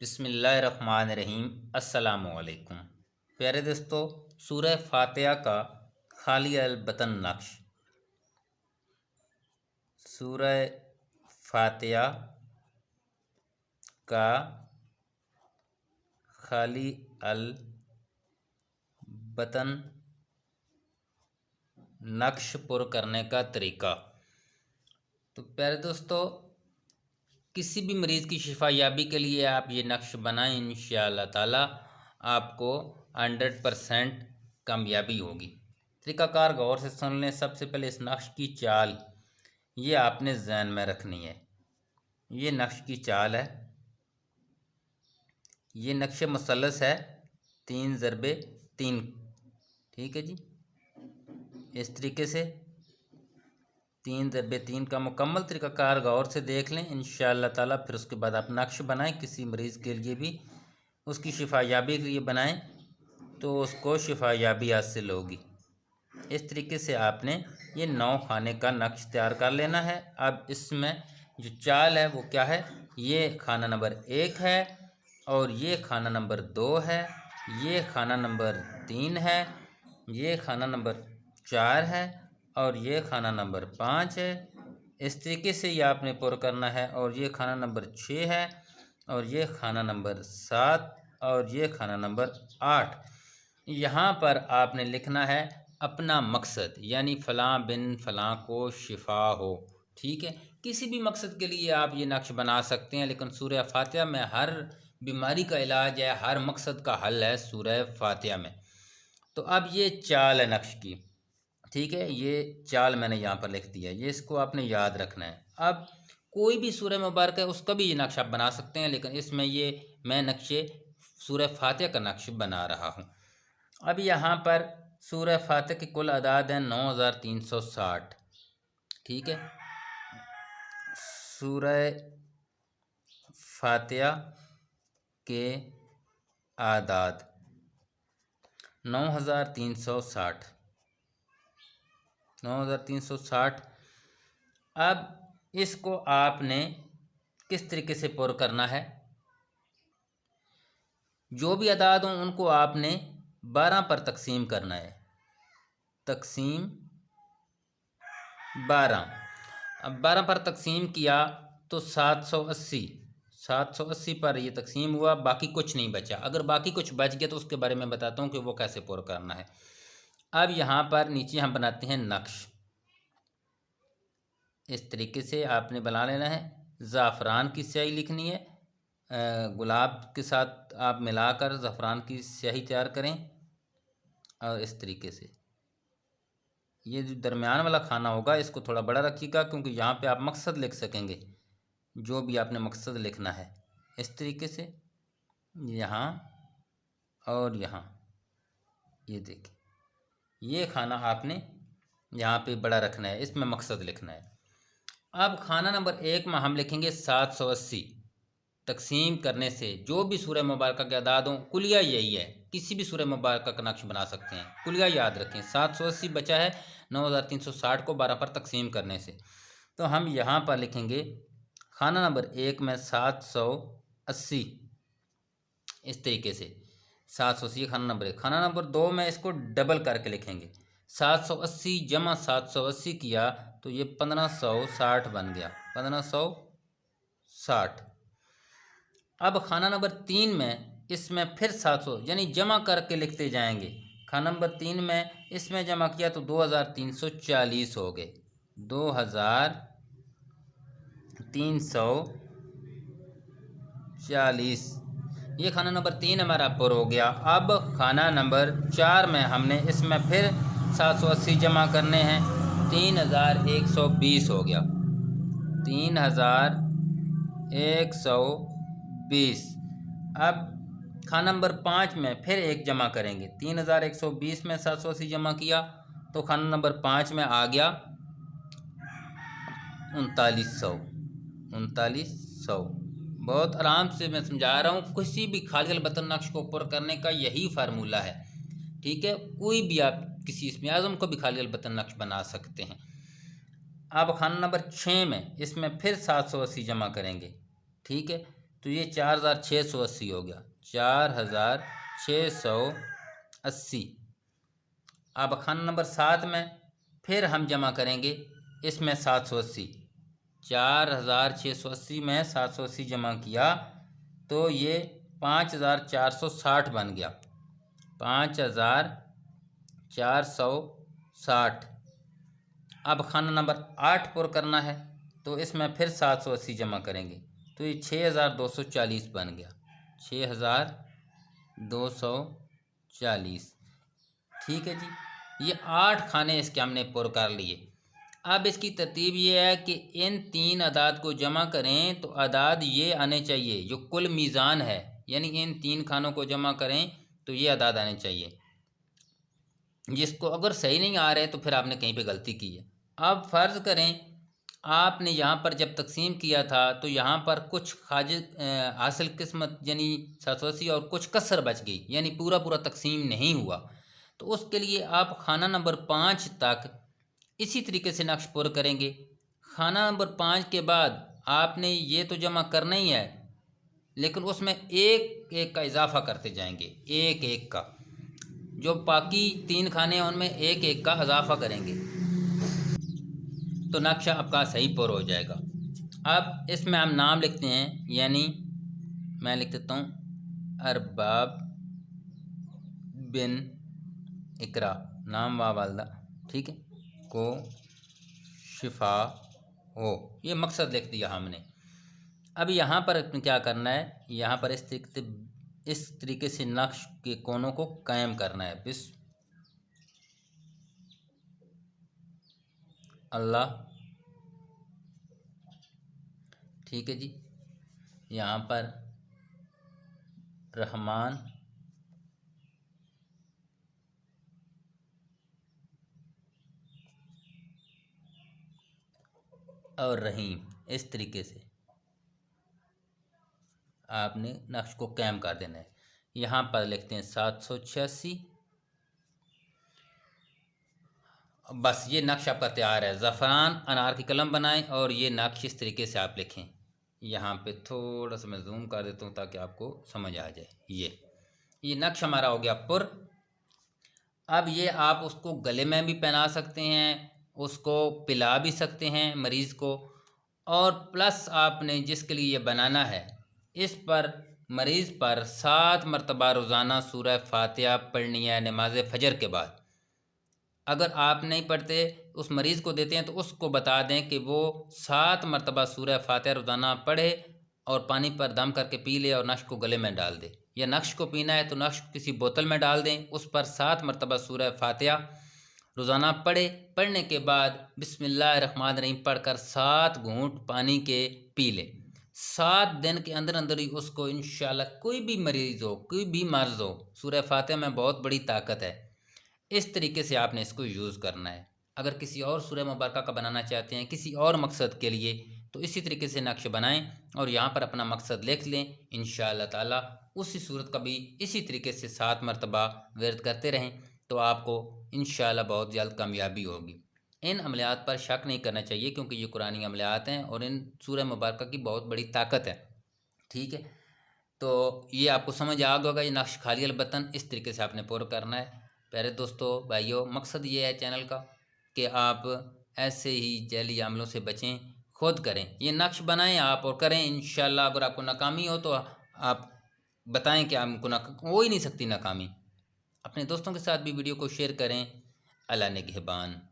बिस्मिल्लाहिर्रहमानिर्रहीम। अस्सलामुअलैकुम प्यारे दोस्तों, सूरह फातिहा का खाली अल बतन नक्श। सूरह फातिहा का खाली अल बतन नक्श पुर करने का तरीका। तो प्यारे दोस्तों, किसी भी मरीज़ की शिफा याबी के लिए आप ये नक्श बनाएं, इंशाअल्लाह ताला आपको 100% कामयाबी होगी। तरीक़ाकार गौर से सुन लें। सबसे पहले इस नक्श की चाल ये आपने ज़हन में रखनी है। ये नक्श की चाल है, ये नक्श मुसल्लस है 3x3। ठीक है जी, इस तरीके से 3x3 का मुकम्मल तरीक़ाकार गौर से देख लें इंशाअल्लाह ताला। फिर उसके बाद आप नक्श बनाएं। किसी मरीज़ के लिए भी उसकी शिफा याबी के लिए बनाएं तो उसको शिफा याबी हासिल होगी। इस तरीके से आपने ये 9 खाने का नक्श तैयार कर लेना है। अब इसमें जो चाल है वो क्या है, ये खाना नंबर 1 है और ये खाना नंबर 2 है, ये खाना नंबर 3 है, ये खाना नंबर 4 है और ये खाना नंबर 5 है। इस तरीके से ये आपने पुर करना है। और ये खाना नंबर 6 है और ये खाना नंबर 7 और ये खाना नंबर 8। यहाँ पर आपने लिखना है अपना मकसद, यानी फ़लाँ बिन फ़लाँ को शिफा हो। ठीक है, किसी भी मकसद के लिए आप ये नक्श बना सकते हैं, लेकिन सूरह फातिहा में हर बीमारी का इलाज है, हर मकसद का हल है सूरह फातिहा में। तो अब ये चाल है नक्श की। ठीक है, ये चाल मैंने यहाँ पर लिख दिया, ये इसको आपने याद रखना है। अब कोई भी सूरह मुबारक है उसका भी ये नक्श आप बना सकते हैं, लेकिन इसमें ये मैं नक्शे सूरह फातिहा का नक्श बना रहा हूँ। अब यहाँ पर सूरह फातिहा की कुल अदाद है 9360। ठीक है, सूरह फातिहा के आदाद 9360। 9360। अब इसको आपने किस तरीके से पुर करना है, जो भी अदाद हों उनको आपने 12 पर तकसीम करना है। तकसीम 12। अब 12 पर तकसीम किया तो 780 पर ये तकसीम हुआ, बाकी कुछ नहीं बचा। अगर बाकी कुछ बच गया तो उसके बारे में बताता हूँ कि वो कैसे पुर करना है। अब यहाँ पर नीचे हम बनाते हैं नक्श। इस तरीके से आपने बना लेना है। ज़ाफ़रान की स्याही लिखनी है, गुलाब के साथ आप मिलाकर ज़ाफ़रान की स्याही तैयार करें। और इस तरीके से ये जो दरमियान वाला खाना होगा इसको थोड़ा बड़ा रखिएगा, क्योंकि यहाँ पे आप मकसद लिख सकेंगे, जो भी आपने मकसद लिखना है। इस तरीके से यहाँ और यहाँ, ये देखिए, ये खाना आपने यहाँ पे बड़ा रखना है, इसमें मकसद लिखना है। अब खाना नंबर 1 में हम लिखेंगे 780। तकसीम करने से जो भी सूरह मुबारक के अदाद हों, कुलिया यही है, किसी भी सूरह मुबारक का नक्श बना सकते हैं। कुलिया याद रखें, 780 बचा है 9360 को 12 पर तकसीम करने से। तो हम यहाँ पर लिखेंगे खाना नंबर 1 में 780। इस तरीके से 780 खाना नंबर 1। खाना नंबर 2 में इसको डबल करके लिखेंगे। 780 जमा 780 किया तो ये 1560 बन गया, 1560। अब खाना नंबर 3 में इसमें फिर 700 यानी जमा करके लिखते जाएंगे। खाना नंबर 3 में इसमें जमा किया तो 2340 हो गए, 2340। ये खाना नंबर 3 हमारा पुर हो गया। अब खाना नंबर 4 में हमने इसमें फिर 780 जमा करने हैं, 3120 हो गया, 3120। अब खाना नंबर 5 में फिर एक जमा करेंगे। 3120 में 780 जमा किया तो खाना नंबर 5 में आ गया 3900। बहुत आराम से मैं समझा रहा हूँ। किसी भी खाली अल बतन नक्श को पुर करने का यही फार्मूला है। ठीक है, कोई भी आप किसी इसमें आज़म को भी खाली अल बतन नक्श बना सकते हैं। अब खाना नंबर 6 में इसमें फिर 780 जमा करेंगे। ठीक है, तो ये 4680 हो गया, 4680। अब खाना नंबर 7 में फिर हम जमा करेंगे इसमें 780। 4680 में 780 जमा किया तो ये 5460 बन गया, 5460। अब खाना नंबर 8 पुर करना है तो इसमें फिर 780 जमा करेंगे तो ये 6240 बन गया, 6240। ठीक है जी, ये 8 खाने इसके हमने पुर कर लिए। अब इसकी तरतीब ये है कि इन 3 अदाद को जमा करें तो अदाद ये आने चाहिए जो कुल मीज़ान है, यानी इन 3 खानों को जमा करें तो ये अदाद आने चाहिए। जिसको अगर सही नहीं आ रहे तो फिर आपने कहीं पे गलती की है। अब फ़र्ज़ करें आपने यहाँ पर जब तकसीम किया था तो यहाँ पर कुछ हासिल किस्मत यानी 780 और कुछ कसर बच गई, यानी पूरा पूरा तकसीम नहीं हुआ। तो उसके लिए आप खाना नंबर 5 तक इसी तरीके से नक्श पुर करेंगे। खाना नंबर 5 के बाद आपने ये तो जमा करना ही है, लेकिन उसमें एक एक का इजाफा करते जाएंगे, एक एक का। जो बाकी 3 खाने हैं उनमें एक एक का इजाफा करेंगे तो नक्शा आपका सही पुर हो जाएगा। अब इसमें हम नाम लिखते हैं, यानी मैं लिख देता हूँ अरबाब बिन इकरा, नाम वालदा, ठीक है, को शिफा हो, ये मकसद लिख दिया हमने। अब यहाँ पर क्या करना है, यहाँ पर इस तरीके से नक्श के कोनों को कायम करना है। अल्लाह, ठीक है जी। यहाँ पर रहमान और रहीम, इस तरीके से आपने नक्श को कायम कर देना है। यहाँ पर लिखते हैं 786। बस ये नक्श आपका तैयार है। ज़फ़रान अनार की कलम बनाएं और ये नक्श इस तरीके से आप लिखें। यहाँ पे थोड़ा सा मैं जूम कर देता हूँ ताकि आपको समझ आ जाए। ये नक्श हमारा हो गया पुर। अब ये आप उसको गले में भी पहना सकते हैं, उसको पिला भी सकते हैं मरीज़ को, और प्लस आपने जिसके लिए ये बनाना है इस पर मरीज़ पर 7 मरतबा रोज़ाना सूरह फातिहा पढ़नी है नमाज फजर के बाद। अगर आप नहीं पढ़ते उस मरीज़ को देते हैं तो उसको बता दें कि वो 7 मरतबा सूरह फातिहा रोज़ाना पढ़े और पानी पर दम करके पी ले और नक्श को गले में डाल दे। या नक्श को पीना है तो नक्श को किसी बोतल में डाल दें, उस पर 7 मरतबा सूरह फातिहा रोज़ाना पढ़े। पढ़ने के बाद बिस्मिल्लाहिर्रहमानिर्रहीम पढ़कर 7 घूंट पानी के पी ले। 7 दिन के अंदर अंदर ही उसको इंशाल्लाह, कोई भी मरीज़ हो, कोई भी मर्ज़ हो, सूरह फातिहा में बहुत बड़ी ताकत है। इस तरीके से आपने इसको यूज़ करना है। अगर किसी और सूरह मुबारका का बनाना चाहते हैं किसी और मकसद के लिए तो इसी तरीके से नक्श बनाएं और यहाँ पर अपना मकसद लिख लें। इंशाअल्लाह ताला उसी सूरत का भी इसी तरीके से 7 मरतबा वर्द करते रहें तो आपको इंशाअल्लाह बहुत जल्द कामयाबी होगी। इन अमलियात पर शक नहीं करना चाहिए क्योंकि ये कुरानी अमलियात हैं और इन सूरह मुबारका की बहुत बड़ी ताकत है। ठीक है, तो ये आपको समझ आ गया होगा। ये नक्श खाली अलबतन इस तरीके से आपने पूरा करना है। प्यारे दोस्तों भाइयों, मकसद ये है चैनल का कि आप ऐसे ही जैली अमलों से बचें, खुद करें, ये नक्श बनाएं आप और करें। इंशाल्लाह अगर आपको नाकामी हो तो आप बताएं कि आपको हो ही नहीं सकती नाकामी। अपने दोस्तों के साथ भी वीडियो को शेयर करें। अल्लाह निगहबान।